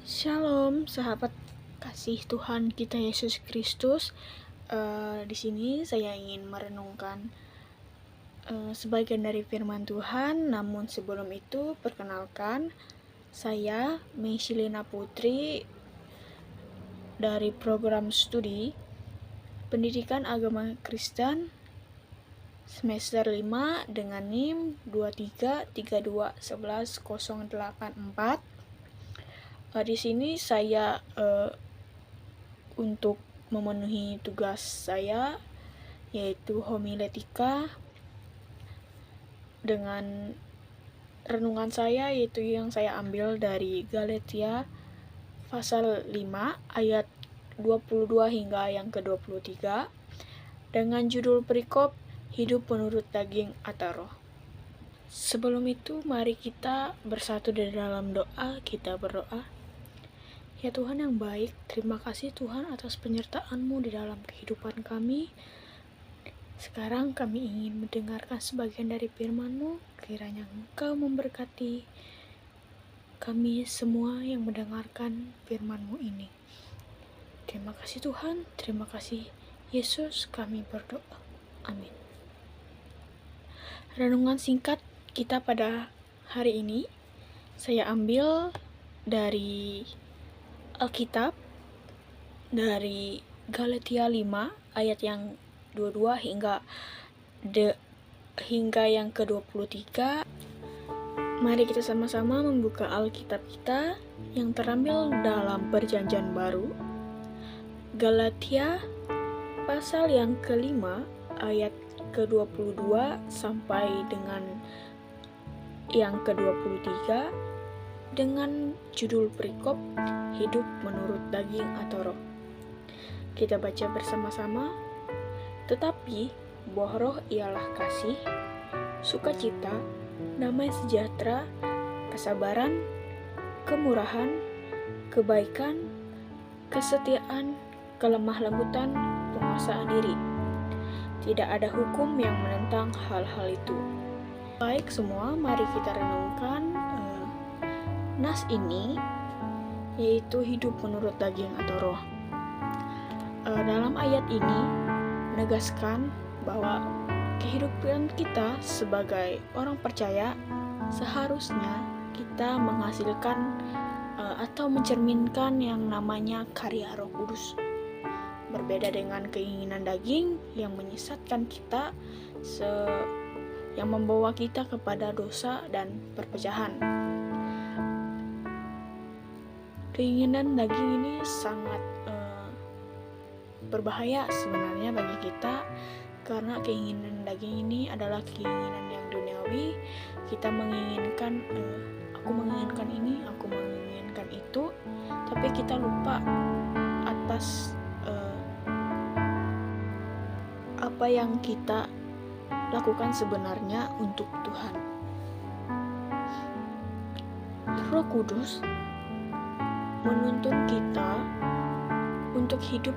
Shalom, sahabat kasih Tuhan kita Yesus Kristus. Di sini saya ingin merenungkan sebagian dari firman Tuhan. Namun sebelum itu, perkenalkan saya Meishilina Putri dari program studi Pendidikan Agama Kristen semester 5 dengan NIM 2332118084. Di sini saya untuk memenuhi tugas saya, yaitu homiletika, dengan renungan saya yaitu yang saya ambil dari Galatia pasal 5 ayat 22 hingga yang ke-23 dengan judul perikop hidup menurut daging atau roh. Sebelum itu, mari kita bersatu di dalam doa. Kita berdoa. Ya Tuhan yang baik, terima kasih Tuhan atas penyertaan-Mu di dalam kehidupan kami. Sekarang kami ingin mendengarkan sebagian dari firman-Mu, kiranya Engkau memberkati kami semua yang mendengarkan firman-Mu ini. Terima kasih Tuhan, terima kasih Yesus, kami berdoa. Amin. Renungan singkat kita pada hari ini, saya ambil dari Alkitab dari Galatia 5 ayat yang 22 hingga yang ke-23. Mari kita sama-sama membuka Alkitab kita yang terambil dalam Perjanjian Baru. Galatia pasal yang ke-5 ayat ke-22 sampai dengan yang ke-23 dengan judul perikop hidup menurut daging atau roh. Kita baca bersama-sama. Tetapi buah roh ialah kasih, sukacita, damai sejahtera, kesabaran, kemurahan, kebaikan, kesetiaan, kelemah lembutan, penguasaan diri. Tidak ada hukum yang menentang hal-hal itu. Baik semua, mari kita renungkan nas ini, yaitu hidup menurut daging atau roh. Dalam ayat ini menegaskan bahwa kehidupan kita sebagai orang percaya seharusnya kita menghasilkan atau mencerminkan yang namanya karya Roh Kudus. Berbeda dengan keinginan daging yang menyesatkan kita, yang membawa kita kepada dosa dan perpecahan. Keinginan daging ini sangat berbahaya sebenarnya bagi kita, karena keinginan daging ini adalah keinginan yang duniawi. Kita menginginkan, aku menginginkan ini, aku menginginkan itu, tapi kita lupa atas apa yang kita lakukan sebenarnya untuk Tuhan. Roh Kudus menuntun kita untuk hidup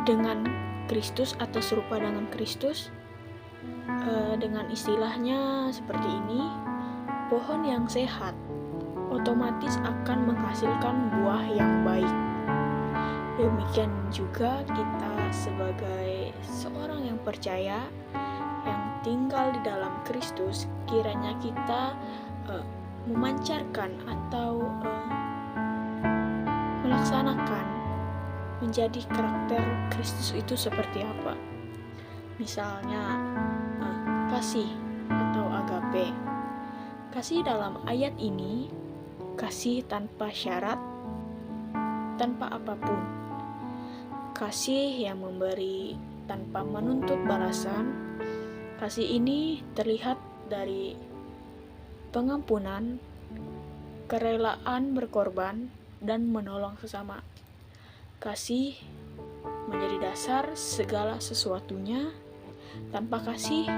dengan Kristus atau serupa dengan Kristus. Dengan istilahnya seperti ini, pohon yang sehat otomatis akan menghasilkan buah yang baik. Demikian juga kita sebagai seorang yang percaya, yang tinggal di dalam Kristus, kiranya kita memancarkan atau melaksanakan menjadi karakter Kristus itu seperti apa. Misalnya kasih atau agape. Kasih dalam ayat ini, kasih tanpa syarat, tanpa apapun. Kasih yang memberi tanpa menuntut balasan. Kasih ini terlihat dari pengampunan, kerelaan berkorban, dan menolong sesama. Kasih menjadi dasar segala sesuatunya. Tanpa kasih,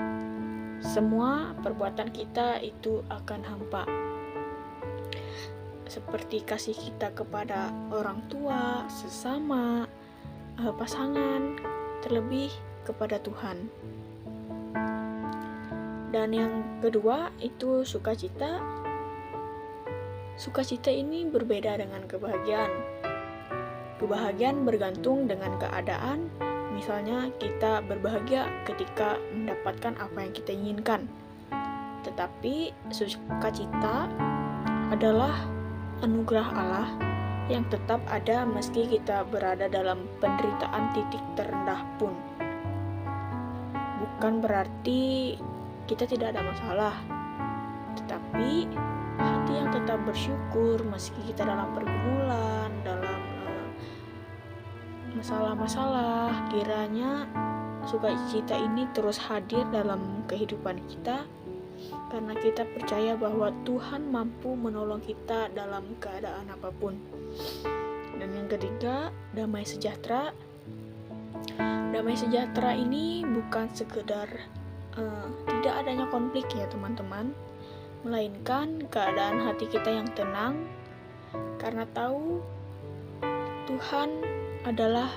semua perbuatan kita itu akan hampa. Seperti kasih kita kepada orang tua, sesama, pasangan, terlebih kepada Tuhan. Dan yang kedua itu sukacita. Sukacita ini berbeda dengan kebahagiaan. Kebahagiaan bergantung dengan keadaan, misalnya kita berbahagia ketika mendapatkan apa yang kita inginkan. Tetapi sukacita adalah anugerah Allah yang tetap ada meski kita berada dalam penderitaan titik terendah pun. Bukan berarti kita tidak ada masalah, tetapi hati yang tetap bersyukur meski kita dalam pergumulan, dalam masalah-masalah, kiranya sukacita ini terus hadir dalam kehidupan kita, karena kita percaya bahwa Tuhan mampu menolong kita dalam keadaan apapun. Dan yang ketiga, damai sejahtera. Damai sejahtera ini bukan sekedar tidak adanya konflik ya teman-teman, melainkan keadaan hati kita yang tenang karena tahu Tuhan adalah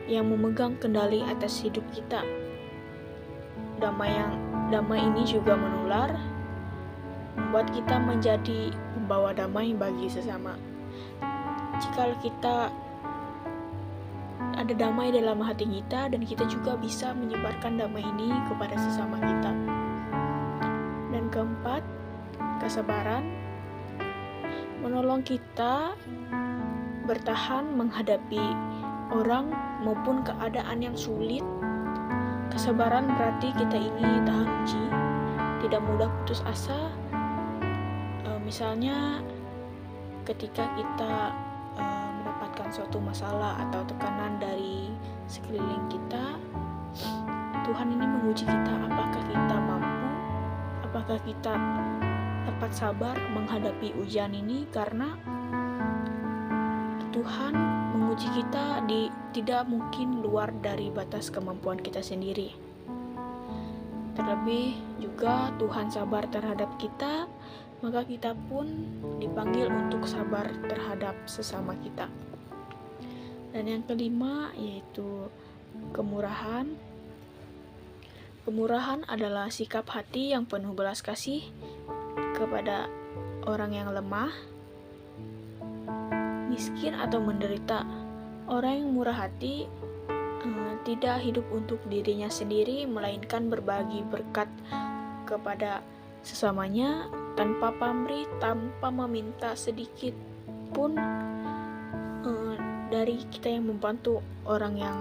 yang memegang kendali atas hidup kita. Damai ini juga menular, membuat kita menjadi pembawa damai bagi sesama. Jika kita ada damai dalam hati kita, dan kita juga bisa menyebarkan damai ini kepada sesama kita. Dan keempat, kesabaran menolong kita bertahan menghadapi orang maupun keadaan yang sulit. Kesabaran berarti kita ini tahan uji, tidak mudah putus asa. Misalnya ketika kita mendapatkan suatu masalah atau tekanan dari sekeliling kita, Tuhan ini menguji kita apakah kita mampu, apakah kita dapat sabar menghadapi ujian ini, karena Tuhan menguji kita tidak mungkin luar dari batas kemampuan kita sendiri. Terlebih juga Tuhan sabar terhadap kita, maka kita pun dipanggil untuk sabar terhadap sesama kita. Dan yang kelima yaitu kemurahan. Kemurahan adalah sikap hati yang penuh belas kasih kepada orang yang lemah, miskin atau menderita. Orang yang murah hati tidak hidup untuk dirinya sendiri, melainkan berbagi berkat kepada sesamanya tanpa pamrih, tanpa meminta sedikit pun dari kita yang membantu orang yang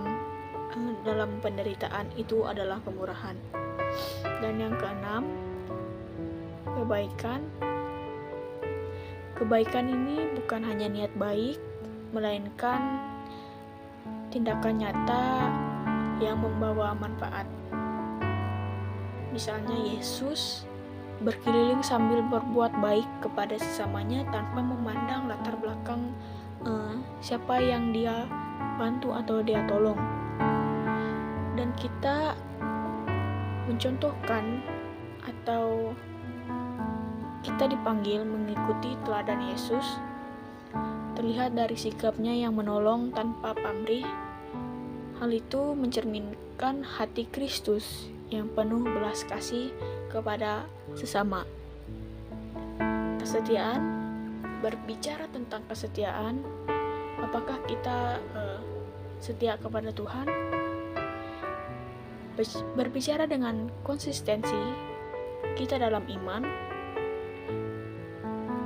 dalam penderitaan. Itu adalah kemurahan. Dan yang keenam, kebaikan. Kebaikan ini bukan hanya niat baik, melainkan tindakan nyata yang membawa manfaat. Misalnya Yesus berkeliling sambil berbuat baik kepada sesamanya tanpa memandang latar belakang siapa yang dia bantu atau dia tolong. Dan kita mencontohkan atau kita dipanggil mengikuti teladan Yesus, terlihat dari sikapnya yang menolong tanpa pamrih. Hal itu mencerminkan hati Kristus yang penuh belas kasih kepada sesama. Kesetiaan, berbicara tentang kesetiaan, apakah kita setia kepada Tuhan? Berbicara dengan konsistensi kita dalam iman,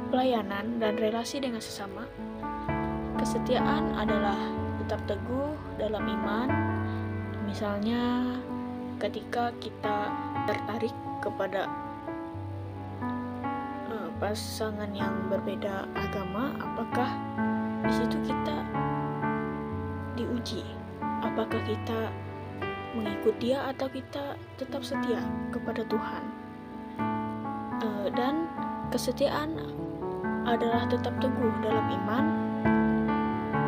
pelayanan, dan relasi dengan sesama. Kesetiaan adalah tetap teguh dalam iman. Misalnya ketika kita tertarik kepada pasangan yang berbeda agama, apakah di situ kita diuji? Apakah kita mengikut dia atau kita tetap setia kepada Tuhan? Dan kesetiaan adalah tetap teguh dalam iman,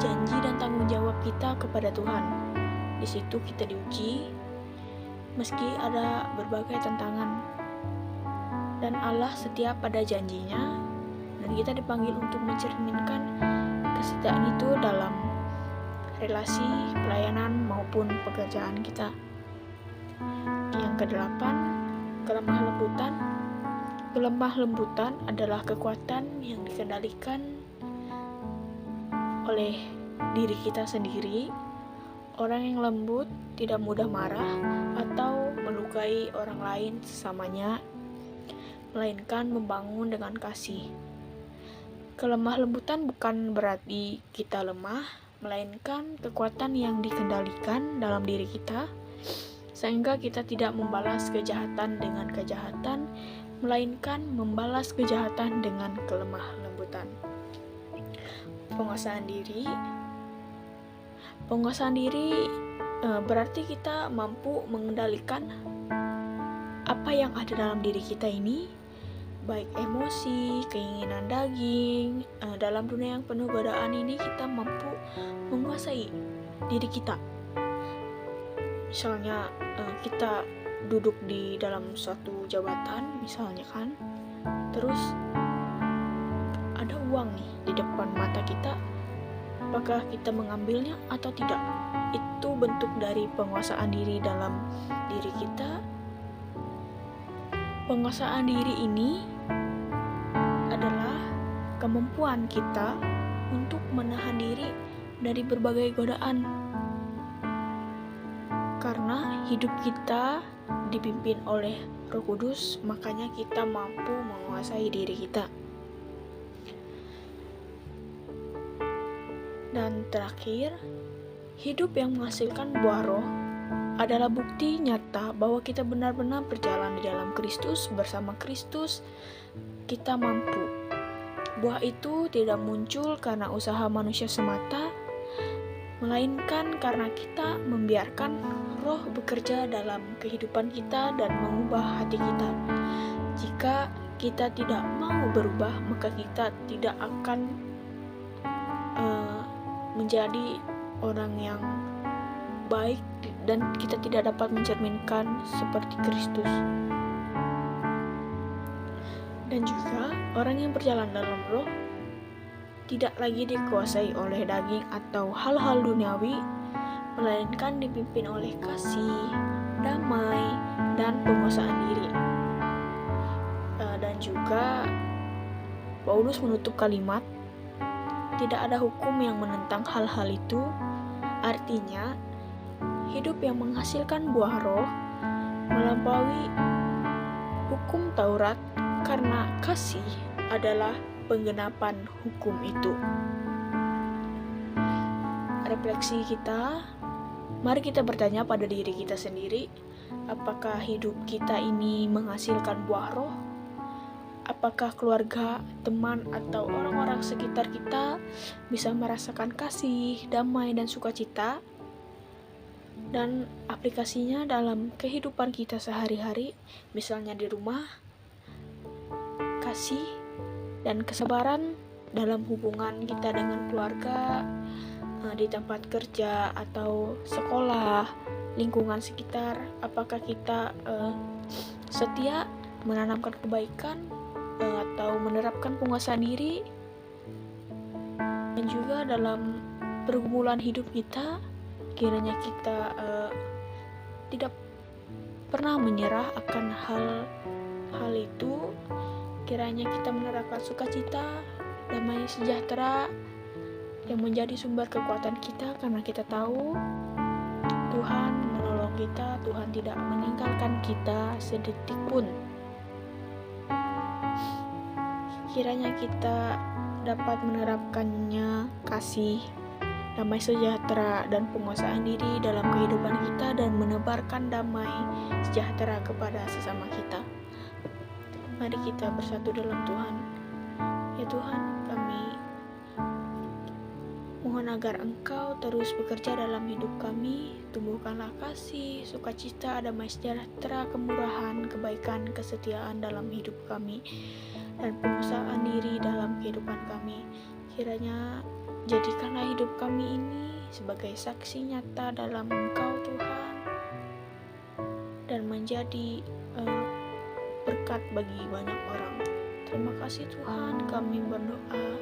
janji dan tanggung jawab kita kepada Tuhan. Di situ kita diuji, meski ada berbagai tantangan. Dan Allah setia pada janjinya, dan kita dipanggil untuk mencerminkan kesetiaan itu dalam relasi, pelayanan, maupun pekerjaan kita. Yang kedelapan, kelemah lembutan. Kelemah lembutan adalah kekuatan yang dikendalikan oleh diri kita sendiri. Orang yang lembut tidak mudah marah atau melukai orang lain sesamanya, melainkan membangun dengan kasih. Kelemah lembutan bukan berarti kita lemah, melainkan kekuatan yang dikendalikan dalam diri kita, sehingga kita tidak membalas kejahatan dengan kejahatan, melainkan membalas kejahatan dengan kelemah lembutan. Penguasaan diri. Penguasaan diri berarti kita mampu mengendalikan apa yang ada dalam diri kita ini, baik emosi, keinginan daging. Dalam dunia yang penuh godaan ini, kita mampu menguasai diri kita. Misalnya kita duduk di dalam suatu jabatan, misalnya kan, terus ada uang nih di depan mata kita, apakah kita mengambilnya atau tidak? Itu bentuk dari penguasaan diri dalam diri kita. Penguasaan diri ini adalah kemampuan kita untuk menahan diri dari berbagai godaan. Karena hidup kita dipimpin oleh Roh Kudus, makanya kita mampu menguasai diri kita. Dan terakhir, hidup yang menghasilkan buah roh adalah bukti nyata bahwa kita benar-benar berjalan di dalam Kristus, bersama Kristus. Kita mampu. Buah itu tidak muncul karena usaha manusia semata, melainkan karena kita membiarkan Roh bekerja dalam kehidupan kita dan mengubah hati kita. Jika kita tidak mau berubah, maka kita tidak akan menjadi orang yang baik dan kita tidak dapat mencerminkan seperti Kristus. Dan juga orang yang berjalan dalam Roh tidak lagi dikuasai oleh daging atau hal-hal duniawi, melainkan dipimpin oleh kasih, damai, dan penguasaan diri. Dan juga Paulus menutup kalimat, tidak ada hukum yang menentang hal-hal itu. Artinya, hidup yang menghasilkan buah roh melampaui hukum Taurat karena kasih adalah penggenapan hukum itu. Refleksi kita, mari kita bertanya pada diri kita sendiri, apakah hidup kita ini menghasilkan buah roh? Apakah keluarga, teman, atau orang-orang sekitar kita bisa merasakan kasih, damai, dan sukacita? Dan aplikasinya dalam kehidupan kita sehari-hari, misalnya di rumah, kasih dan kesabaran dalam hubungan kita dengan keluarga, di tempat kerja atau sekolah, lingkungan sekitar. Apakah kita setia menanamkan kebaikan atau menerapkan penguasaan diri? Dan juga dalam pergumulan hidup kita, kiranya kita tidak pernah menyerah akan hal itu. Kiranya kita menerapkan sukacita, damai, sejahtera yang menjadi sumber kekuatan kita, karena kita tahu Tuhan menolong kita, Tuhan tidak meninggalkan kita sedetik pun. Kiranya kita dapat menerapkannya, kasih, damai, sejahtera, dan penguasaan diri dalam kehidupan kita, dan menebarkan damai sejahtera kepada sesama kita. Mari kita bersatu dalam Tuhan. Ya Tuhan, kami mohon agar Engkau terus bekerja dalam hidup kami. Tumbuhkanlah kasih, sukacita, damai sejahtera, kemurahan, kebaikan, kesetiaan dalam hidup kami, dan penguasaan diri dalam kehidupan kami. Kiranya jadikanlah hidup kami ini sebagai saksi nyata dalam Engkau Tuhan, dan menjadi berkat bagi banyak orang. Terima kasih Tuhan, kami berdoa.